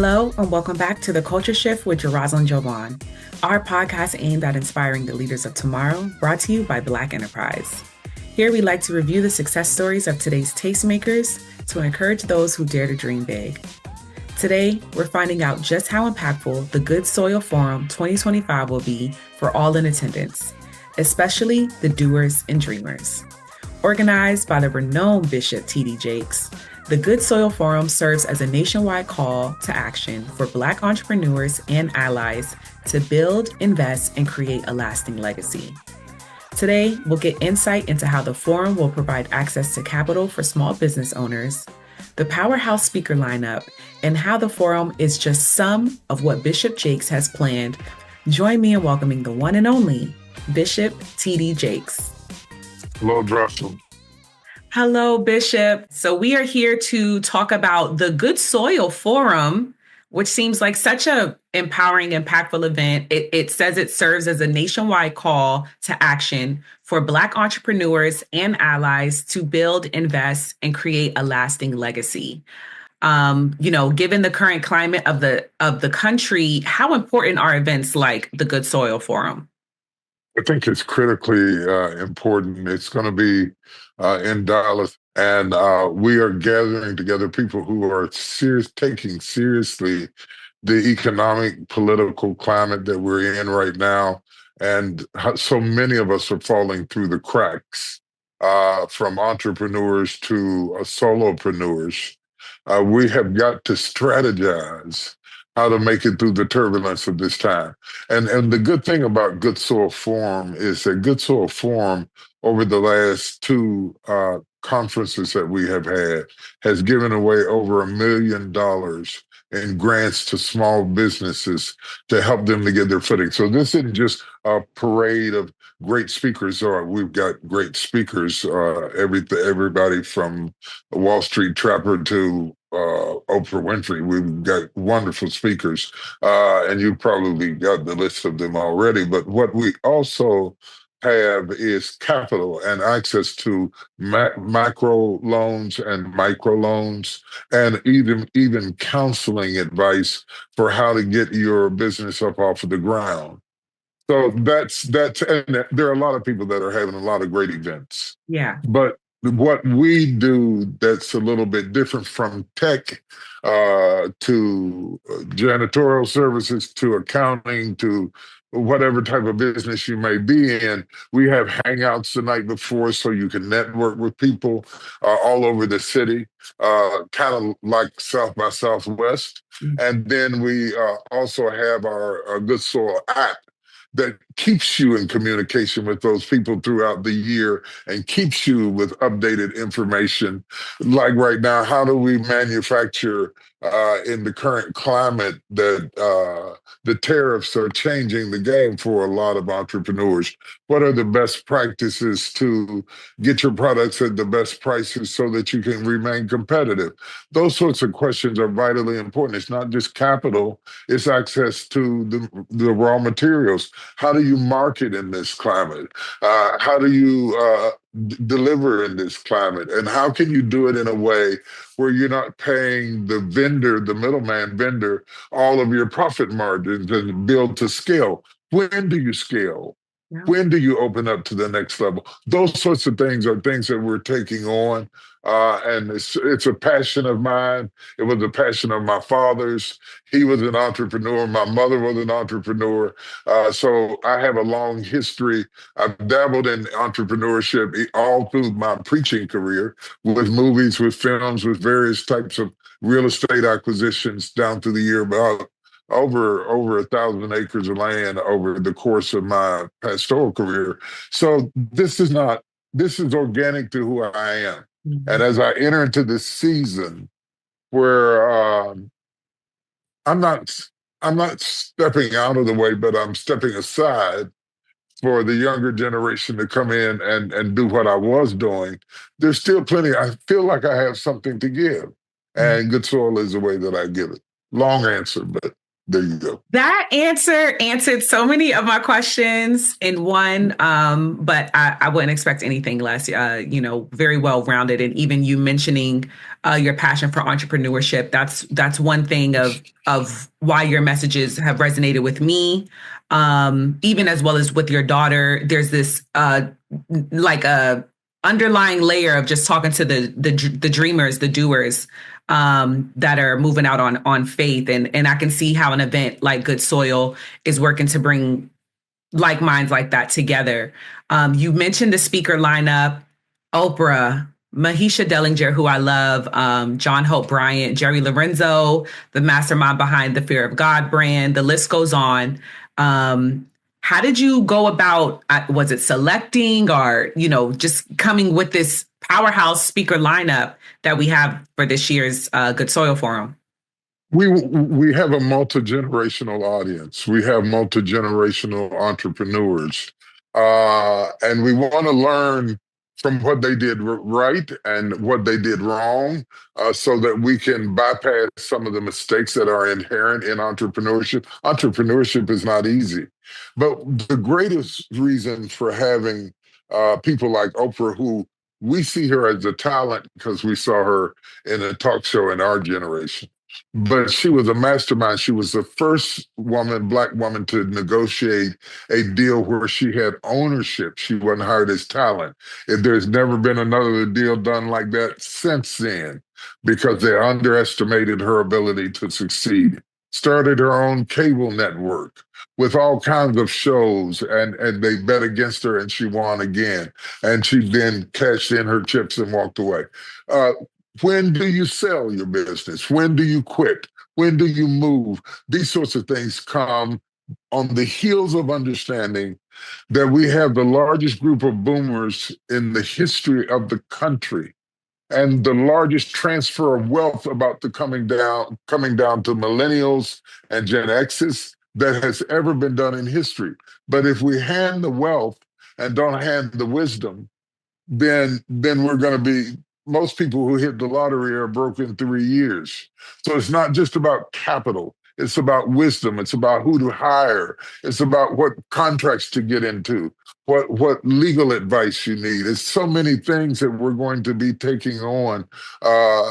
Hello, and welcome back to The Culture Shift with Rosalind Jovan, our podcast aimed at inspiring the leaders of tomorrow, brought to you by Black Enterprise. Here we like to review the success stories of today's tastemakers to encourage those who dare to dream big. Today, we're finding out just how impactful the Good Soil Forum 2025 will be for all in attendance, especially the doers and dreamers. Organized by the renowned Bishop T.D. Jakes, the Good Soil Forum serves as a nationwide call to action for Black entrepreneurs and allies to build, invest, and create a lasting legacy. Today, we'll get insight into how the forum will provide access to capital for small business owners, the powerhouse speaker lineup, and how the forum is just some of what Bishop Jakes has planned. Join me in welcoming the one and only Bishop T.D. Jakes. Hello, Russell. Hello, Bishop. So we are here to talk about the Good Soil Forum, which seems like such a empowering, impactful event. It says it serves as a nationwide call to action for Black entrepreneurs and allies to build, invest, and create a lasting legacy. Given the current climate of the country, how important are events like the Good Soil Forum? I think it's critically important. It's going to be in Dallas, and we are gathering together people who are taking seriously the economic, political climate that we're in right now. And so many of us are falling through the cracks, from entrepreneurs to solopreneurs. We have got to strategize how to make it through the turbulence of this time. And the good thing about Good Soil Forum is that Good Soil Forum, over the last two conferences that we have had, has given away over $1 million in grants to small businesses to help them to get their footing. So this isn't just a parade of great speakers. We've got great speakers, everybody from Wall Street Trapper to Oprah Winfrey. We've got wonderful speakers, and you probably got the list of them already. But what we also have is capital and access to macro loans and micro loans, and even counseling advice for how to get your business up off of the ground. So that's and there are a lot of people that are having a lot of great events. Yeah. But what we do that's a little bit different, from tech to janitorial services to accounting to whatever type of business you may be in, we have hangouts the night before so you can network with people all over the city, kind of like South by Southwest. Mm-hmm. And then we also have our Good Soil app that keeps you in communication with those people throughout the year and keeps you with updated information. Like right now, how do we manufacture in the current climate that the tariffs are changing the game for a lot of entrepreneurs? What are the best practices to get your products at the best prices so that you can remain competitive? Those sorts of questions are vitally important. It's not just capital, it's access to the raw materials. How do you market in this climate? How do you deliver in this climate? And how can you do it in a way where you're not paying the vendor, the middleman vendor, all of your profit margins and build to scale? When do you scale? Yeah. When do you open up to the next level? Those sorts of things are things that we're taking on. And it's a passion of mine. It was a passion of my father's. He was an entrepreneur. My mother was an entrepreneur. So I have a long history. I've dabbled in entrepreneurship all through my preaching career, with movies, with films, with various types of real estate acquisitions down through the year, about over 1,000 acres of land over the course of my pastoral career. So this is organic to who I am. Mm-hmm. And as I enter into this season where I'm not stepping out of the way, but I'm stepping aside for the younger generation to come in and do what I was doing, there's still plenty. I feel like I have something to give. And Good Soil is the way that I give it. Long answer, but There you go. That answer answered so many of my questions in one, but I wouldn't expect anything less. Very well rounded, and even you mentioning your passion for entrepreneurship. That's one thing of why your messages have resonated with me, even as well as with your daughter. There's this like a underlying layer of just talking to the dreamers, the doers, that are moving out on faith, and I can see how an event like Good Soil is working to bring like minds like that together. You mentioned the speaker lineup: Oprah, Mahisha Dellinger, who I love, John Hope Bryant, Jerry Lorenzo, the mastermind behind the Fear of God brand. The list goes on. How did you go about? Was it selecting, or just coming with this powerhouse speaker lineup that we have for this year's Good Soil Forum? We have a multi-generational audience. We have multi-generational entrepreneurs, and we want to learn from what they did right and what they did wrong, so that we can bypass some of the mistakes that are inherent in entrepreneurship. Entrepreneurship is not easy, but the greatest reason for having people like Oprah, who we see her as a talent because we saw her in a talk show in our generation, but she was a mastermind. She was the first Black woman, to negotiate a deal where she had ownership. She wasn't hired as talent. There's never been another deal done like that since then, because they underestimated her ability to succeed. Started her own cable network with all kinds of shows, and they bet against her and she won again. And she then cashed in her chips and walked away. Uh, when do you sell your business? When do you quit? When do you move? These sorts of things come on the heels of understanding that we have the largest group of boomers in the history of the country, and the largest transfer of wealth about the coming down to millennials and Gen X's that has ever been done in history. But if we hand the wealth and don't hand the wisdom, then we're going to be, most people who hit the lottery are broke in 3 years. So it's not just about capital. It's about wisdom. It's about who to hire. It's about what contracts to get into, what legal advice you need. It's so many things that we're going to be taking on.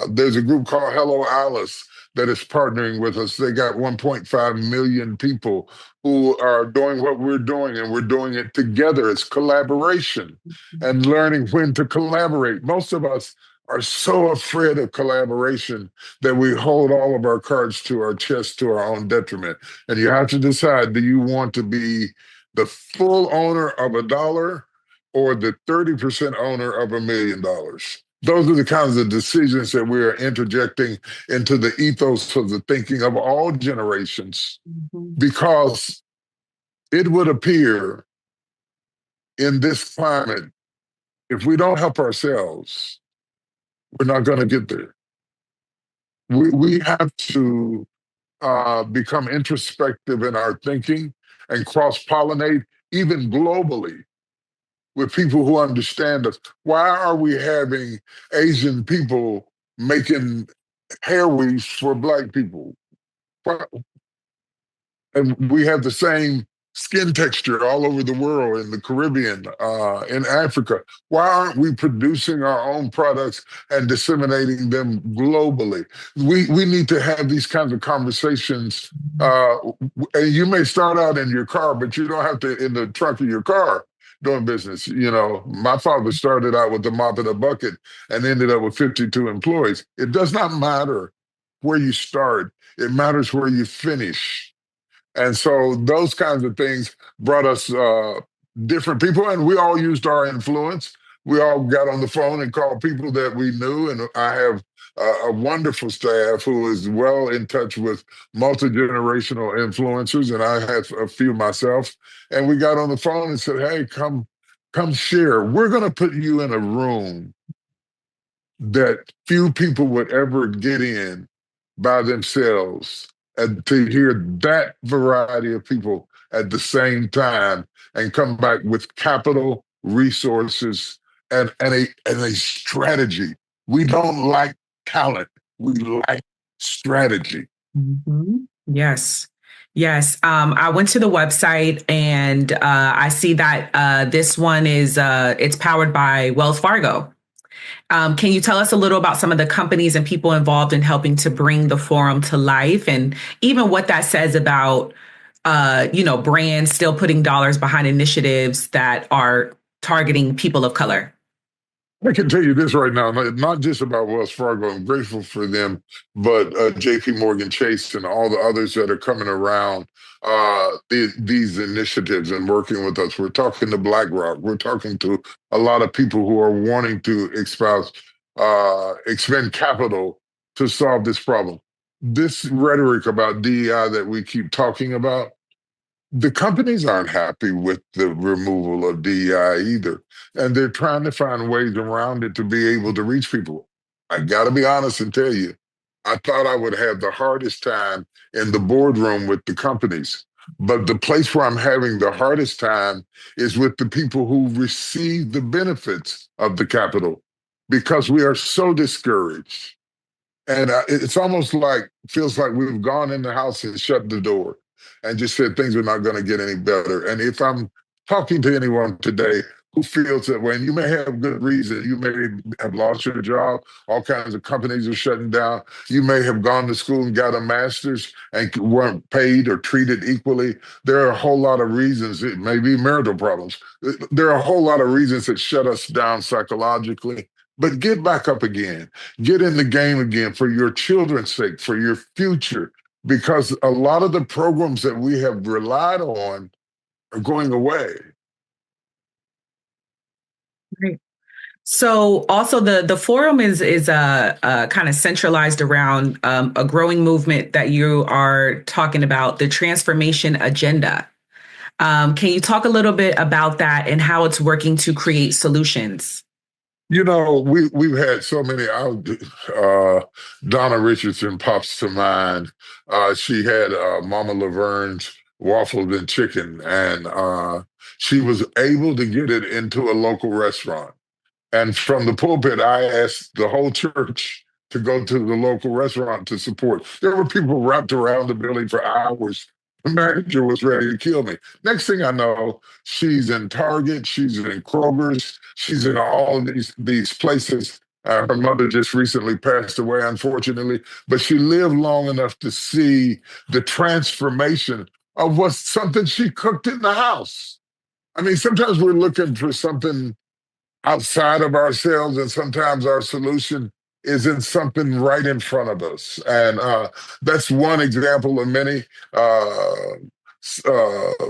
There's a group called Hello Alice that is partnering with us. They got 1.5 million people who are doing what we're doing, and we're doing it together. It's collaboration and learning when to collaborate. Most of us are so afraid of collaboration that we hold all of our cards to our chest to our own detriment. And you have to decide, do you want to be the full owner of $1 or the 30% owner of $1 million? Those are the kinds of decisions that we are interjecting into the ethos of the thinking of all generations, because it would appear in this climate, if we don't help ourselves, we're not going to get there. We have to become introspective in our thinking and cross pollinate, even globally, with people who understand us. Why are we having Asian people making hair weaves for Black people? Why, and we have the same skin texture all over the world, in the Caribbean, in Africa. Why aren't we producing our own products and disseminating them globally? We need to have these kinds of conversations. And you may start out in your car, but you don't have to in the trunk of your car doing business. My father started out with a mop and a bucket and ended up with 52 employees. It does not matter where you start. It matters where you finish. And so those kinds of things brought us different people, and we all used our influence. We all got on the phone and called people that we knew, and I have a wonderful staff who is well in touch with multi-generational influencers, and I have a few myself. And we got on the phone and said, "Hey, come share. We're going to put you in a room that few people would ever get in by themselves, and to hear that variety of people at the same time and come back with capital, resources, and a strategy. We don't like talent. We like strategy." Mm-hmm. Yes. Yes, I went to the website and I see that this one is it's powered by Wells Fargo. Can you tell us a little about some of the companies and people involved in helping to bring the forum to life, and even what that says about brands still putting dollars behind initiatives that are targeting people of color? I can tell you this right now, not just about Wells Fargo. I'm grateful for them, but JP Morgan Chase and all the others that are coming around these initiatives and working with us. We're talking to BlackRock. We're talking to a lot of people who are wanting to expend capital to solve this problem. This rhetoric about DEI that we keep talking about, the companies aren't happy with the removal of DEI either. And they're trying to find ways around it to be able to reach people. I got to be honest and tell you, I thought I would have the hardest time in the boardroom with the companies. But the place where I'm having the hardest time is with the people who receive the benefits of the capital because we are so discouraged. And it's almost like, feels like we've gone in the house and shut the door and just said things are not going to get any better. And if I'm talking to anyone today who feels that way, and you may have good reason, you may have lost your job, all kinds of companies are shutting down, you may have gone to school and got a master's and weren't paid or treated equally. There are a whole lot of reasons. It may be marital problems. There are a whole lot of reasons that shut us down psychologically. But get back up again, get in the game again for your children's sake, for your future, because a lot of the programs that we have relied on are going away. Right. So also the forum is kind of centralized around a growing movement that you are talking about, the transformation agenda. Can you talk a little bit about that and how it's working to create solutions? You know, we've had so many. Donna Richardson pops to mind. She had Mama Laverne's waffles and chicken, and she was able to get it into a local restaurant. And from the pulpit, I asked the whole church to go to the local restaurant to support. There were people wrapped around the building for hours. The manager was ready to kill me. Next thing I know, she's in Target, she's in Kroger's, she's in all of these places. Her mother just recently passed away, unfortunately, but she lived long enough to see the transformation of what's something she cooked in the house. I mean, sometimes we're looking for something outside of ourselves, and sometimes our solution is in something right in front of us. And that's one example of many.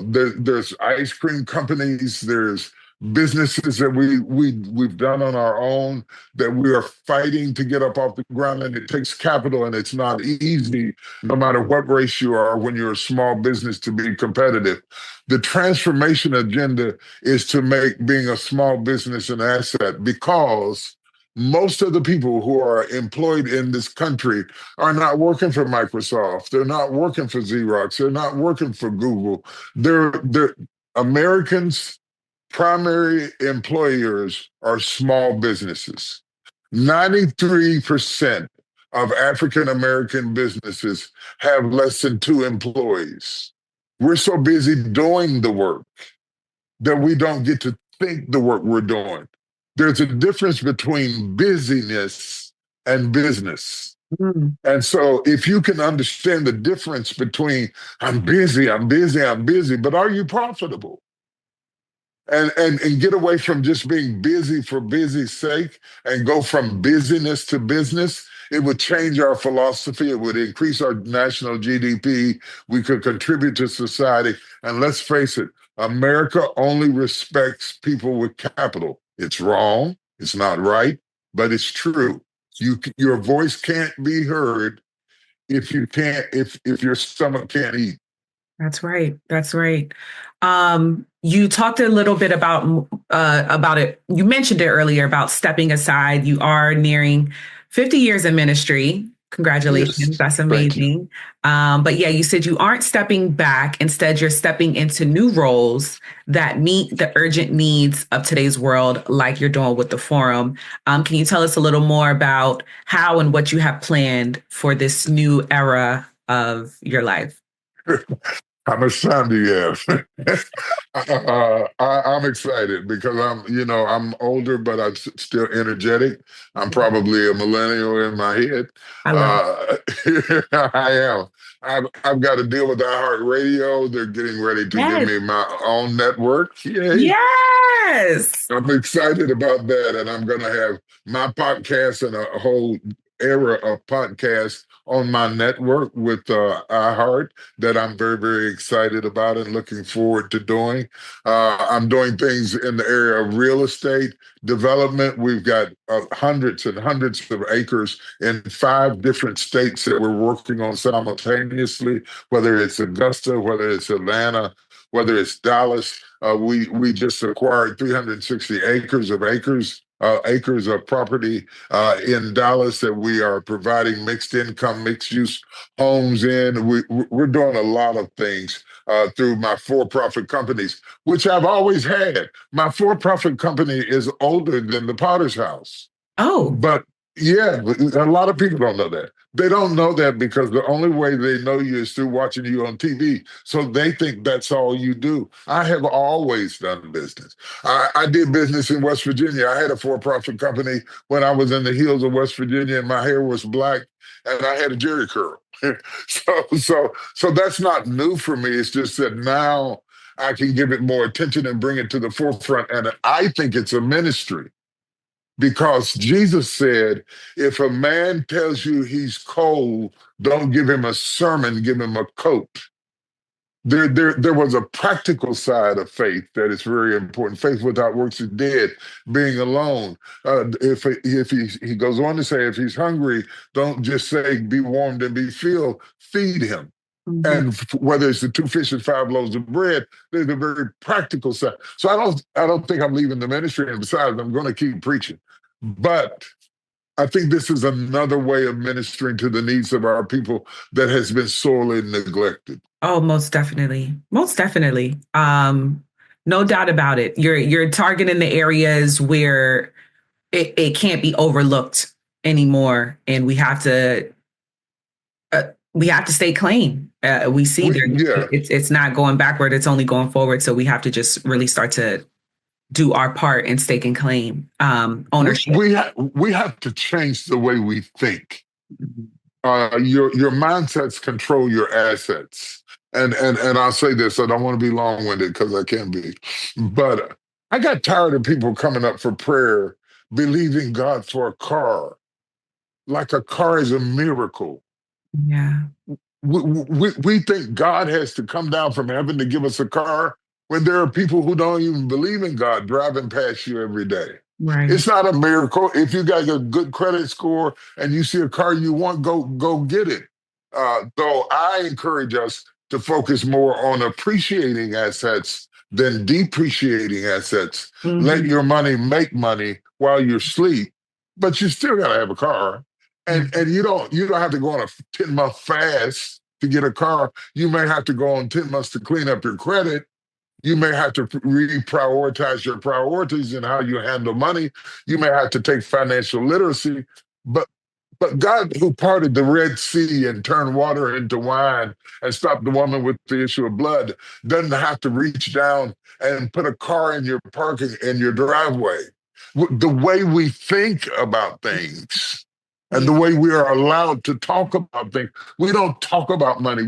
There's ice cream companies, there's businesses that we've done on our own that we are fighting to get up off the ground, and it takes capital, and it's not easy no matter what race you are when you're a small business to be competitive. The transformation agenda is to make being a small business an asset, because most of the people who are employed in this country are not working for Microsoft. They're not working for Xerox. They're not working for Google. They're Americans' primary employers are small businesses. 93% of African American businesses have less than two employees. We're so busy doing the work that we don't get to think the work we're doing. There's a difference between busyness and business. Mm, And so if you can understand the difference between I'm busy, but are you profitable? And get away from just being busy for busy's sake and go from busyness to business, it would change our philosophy. It would increase our national GDP. We could contribute to society. And let's face it, America only respects people with capital. It's wrong. It's not right, but it's true. Your voice can't be heard if your stomach can't eat. that's right. That's right. You talked a little bit about it. You mentioned it earlier about stepping aside. You are nearing 50 years in ministry. Congratulations. Yes. That's Thank you. amazing. But yeah, you said you aren't stepping back. Instead, you're stepping into new roles that meet the urgent needs of today's world, like you're doing with the forum. Can you tell us a little more about how and what you have planned for this new era of your life? How much time do you have? I'm excited because I'm older, but I'm still energetic. I'm probably a millennial in my head. I love it. Uh, I am. I've got to deal with iHeartRadio. They're getting ready to give Yes. me my own network. Yay. Yes. I'm excited about that, and I'm going to have my podcast and a whole era of podcasts on my network with iHeart that I'm very, very excited about and looking forward to doing. I'm doing things in the area of real estate development. We've got hundreds and hundreds of acres in 5 different states that we're working on simultaneously, whether it's Augusta, whether it's Atlanta, whether it's Dallas. We just acquired 360 acres of property in Dallas that we are providing mixed income, mixed use homes in. We're doing a lot of things through my for-profit companies, which I've always had. My for-profit company is older than the Potter's House. Oh, But yeah, a lot of people don't know that. They don't know that because the only way they know you is through watching you on TV. So they think that's all you do. I have always done business. I did business in West Virginia. I had a for-profit company when I was in the hills of West Virginia, and my hair was black, and I had a jerry curl. So that's not new for me. It's just that now I can give it more attention and bring it to the forefront. And I think it's a ministry because Jesus said, if a man tells you he's cold, don't give him a sermon, give him a coat. There was a practical side of faith that is very important. Faith without works is dead, being alone. If he goes on to say, if he's hungry, don't just say, be warmed and be filled, feed him. mhm. And whether it's the 2 fish and 5 loaves of bread, there's a very practical side. So I don't think I'm leaving the ministry. And besides, I'm going to keep preaching. But I think this is another way of ministering to the needs of our people that has been sorely neglected. Oh, most definitely. Most definitely. No doubt about it. You're targeting the areas where it can't be overlooked anymore. And we have to stay clean. We see there Yeah, it's not going backward, it's only going forward. So we have to just really start to do our part in staking claim, ownership. we have to change the way we think. Mhm. Your mindsets control your assets. And I'll say this, I don't want to be long-winded because I can be, but I got tired of people coming up for prayer believing God for a car, like a car is a miracle. Yeah, We think God has to come down from heaven to give us a car when there are people who don't even believe in God driving past you every day. right. It's not a miracle. If you got a good credit score and you see a car you want, go get it. Though I encourage us to focus more on appreciating assets than depreciating assets. Let Hmm. your money make money while you sleep, but you still got to have a car. Yeah, And you don't have to go on a 10-month fast to get a car. You may have to go on 10 months to clean up your credit. You may have to reprioritize your priorities in how you handle money. You may have to take financial literacy. But but God, who parted the Red Sea and turned water into wine and stopped the woman with the issue of blood, doesn't have to reach down and put a car in your parking in your driveway. The way we think about things and yeah, the way we are allowed to talk about things, we don't talk about money.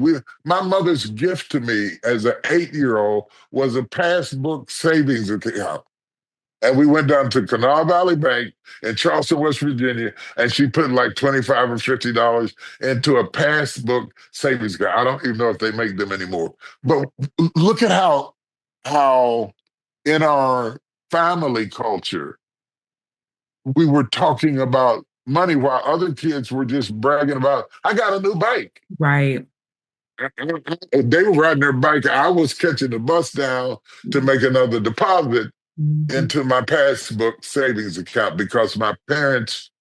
My mother's gift to me as an 8-year-old was a passbook savings account. And we went down to Canal Valley Bank in Charleston, West Virginia, and she put like 25 or $50 into a passbook savings account. I don't even know if they make them anymore. But look at how in our family culture we were talking about money while other kids were just bragging about, I got a new bike. right. They were riding their bike. I was catching the bus down to make another deposit Mhm. into my passbook savings account because my parents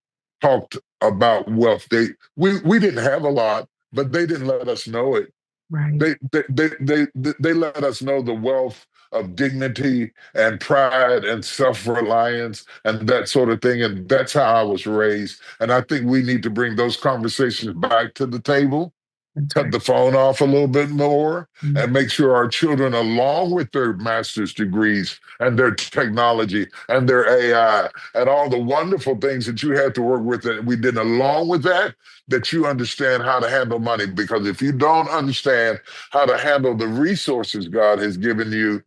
talked about wealth. We didn't have a lot, but they didn't let us know it. Right. They let us know the wealth of dignity and pride and self-reliance and that sort of thing. And that's how I was raised. And I think we need to bring those conversations back to the table. That's cut right. the phone off a little bit more, Mm. and make sure our children, along with their master's degrees and their technology and their AI and all the wonderful things that you had to work with that we did along with that, that you understand how to handle money. Because if you don't understand how to handle the resources God has given you,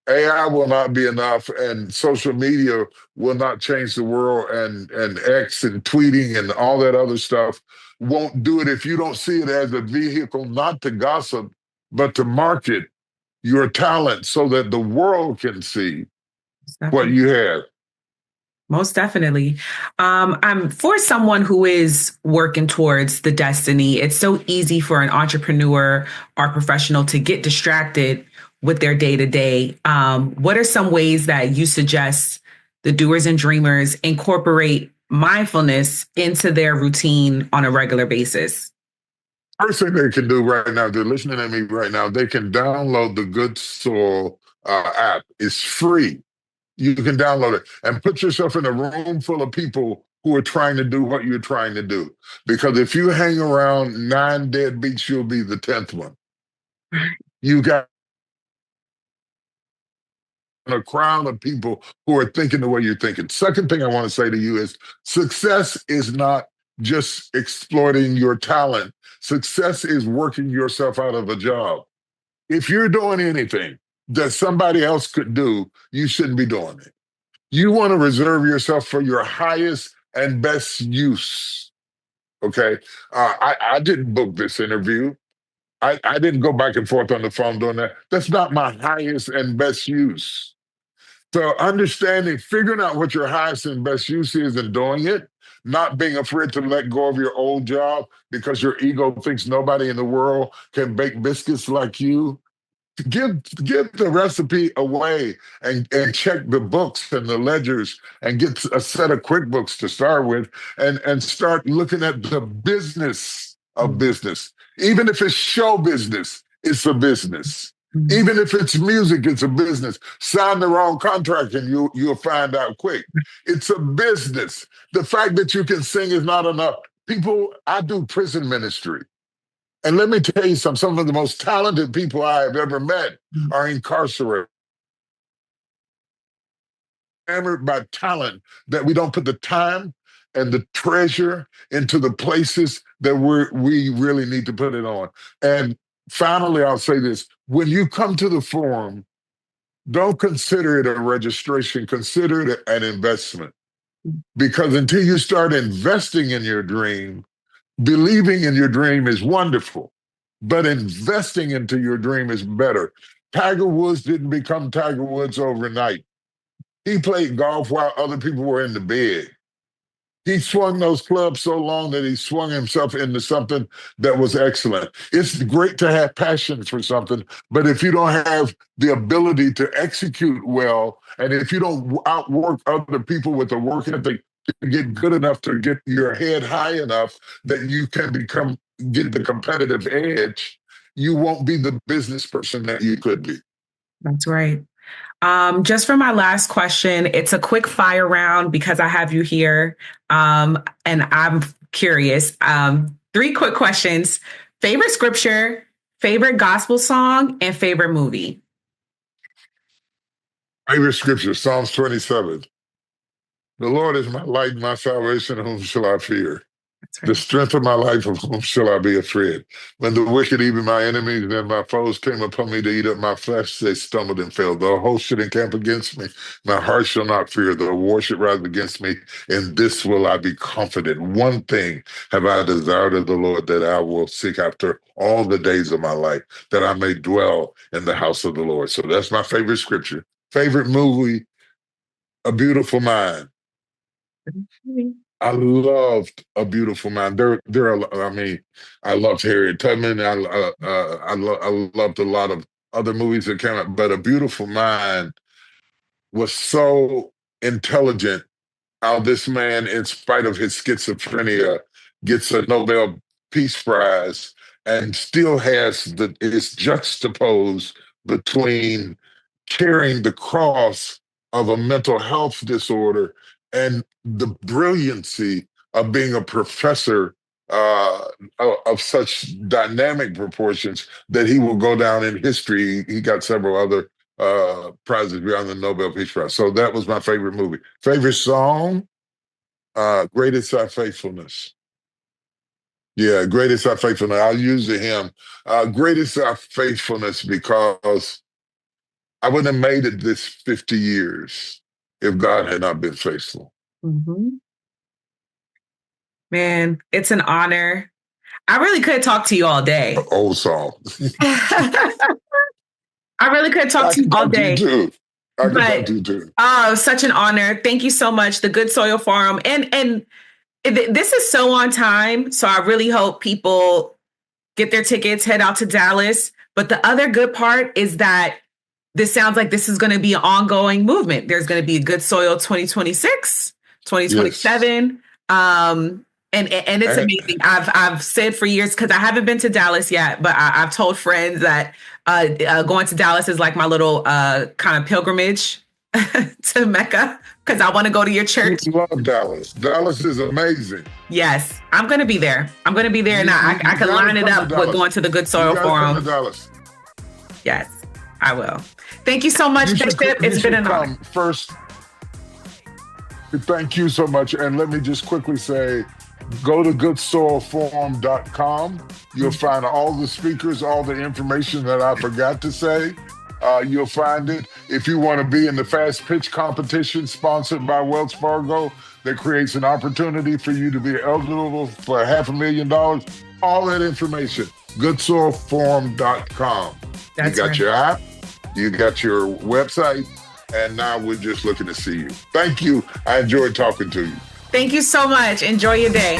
AI will not be enough, and social media will not change the world, and X and tweeting and all that other stuff won't do it if you don't see it as a vehicle not to gossip, but to market your talent so that the world can see what Definitely. you have. Most definitely. I'm for someone who is working towards the destiny. It's so easy for an entrepreneur or professional to get distracted with their day to day. What are some ways that you suggest the doers and dreamers incorporate mindfulness into their routine on a regular basis? First thing they can do right now, they're listening to me right now, they can download the Good Soul app. It's free. You can download it and put yourself in a room full of people who are trying to do what you're trying to do. Because if you hang around nine deadbeats, you'll be the 10th one. You got a crowd of people who are thinking the way you're thinking. Second thing I want to say to you is success is not just exploiting your talent. Success is working yourself out of a job. If you're doing anything that somebody else could do, you shouldn't be doing it. You want to reserve yourself for your highest and best use. Okay. I didn't book this interview. I didn't go back and forth on the phone doing that. That's not my highest and best use. So understanding, figuring out what your highest and best use is and doing it, not being afraid to let go of your old job because your ego thinks nobody in the world can bake biscuits like you. Give the recipe away, and check the books and the ledgers and get a set of QuickBooks to start with, and start looking at the business of Mm. business. Even if it's show business, it's a business. Mm. Even if it's music, it's a business. Sign the wrong contract and you'll find out quick. It's a business. The fact that you can sing is not enough. People, I do prison ministry. And let me tell you something, some of the most talented people I have ever met Mm. are incarcerated, hammered by talent, that we don't put the time and the treasure into the places that we really need to put it on. And finally, I'll say this, when you come to the forum, don't consider it a registration, consider it an investment. Because until you start investing in your dream, believing in your dream is wonderful, but investing into your dream is better. Tiger Woods didn't become Tiger Woods overnight. He played golf while other people were in the bed. He swung those clubs so long that he swung himself into something that was excellent. It's great to have passion for something, but if you don't have the ability to execute well, and if you don't outwork other people with a work ethic to get good enough to get your head high enough that you can get the competitive edge, you won't be the business person that you could be. That's right. Just for my last question, it's a quick fire round because I have you here. And I'm curious. Three quick questions: favorite scripture, favorite gospel song, and favorite movie. Favorite scripture, Psalms 27. The Lord is my light and my salvation, whom shall I fear? That's The right. strength of my life, of whom shall I be afraid? When the wicked, even my enemies and my foes, came upon me to eat up my flesh, they stumbled and fell. Though a host should encamp against me, my heart shall not fear. Though war should rise against me, in this will I be confident. One thing have I desired of the Lord, that I will seek after all the days of my life, that I may dwell in the house of the Lord. So that's my favorite scripture. Favorite movie, A Beautiful Mind. I loved A Beautiful Mind. There are. I mean, I loved Harriet Tubman. I loved a lot of other movies that came out, but A Beautiful Mind was so intelligent. How this man, in spite of his schizophrenia, gets a Nobel Peace Prize and still has is juxtaposed between carrying the cross of a mental health disorder and the brilliancy of being a professor uh, of such dynamic proportions that he will go down in history. He got several other prizes beyond the Nobel Peace Prize. So that was my favorite movie. Favorite song, Greatest Our Faithfulness. Yeah, Greatest Our Faithfulness. I'll use the hymn. Greatest Our Faithfulness, because I wouldn't have made it this 50 years if God had not been faithful. Mm-hmm. Man, it's an honor. I really could talk to you all day. Old song. I really could talk to you all day. I can talk to you too. Such an honor. Thank you so much. The Good Soil Forum. And this is so on time. So I really hope people get their tickets, head out to Dallas. But the other good part is that this sounds like this is going to be an ongoing movement. There's going to be a Good Soil 2026, 2027. Yes. And it's amazing. I've said for years, because I haven't been to Dallas yet, but I've told friends that going to Dallas is like my little kind of pilgrimage to Mecca, because I want to go to your church. I love Dallas. Dallas is amazing. Yes, I'm going to be there. And I can line it up with going to the Good Soil Forum. Come to Dallas. Yes, I will. Thank you so much, Bishop. It's been an honor. First, thank you so much. And let me just quickly say, go to goodsoilforum.com. You'll find all the speakers, all the information that I forgot to say. You'll find it. If you want to be in the fast pitch competition sponsored by Wells Fargo, that creates an opportunity for you to be eligible for $500,000. All that information, goodsoilforum.com. You got your app, you got your website, and now we're just looking to see you. Thank you. I enjoyed talking to you. Thank you so much. Enjoy your day.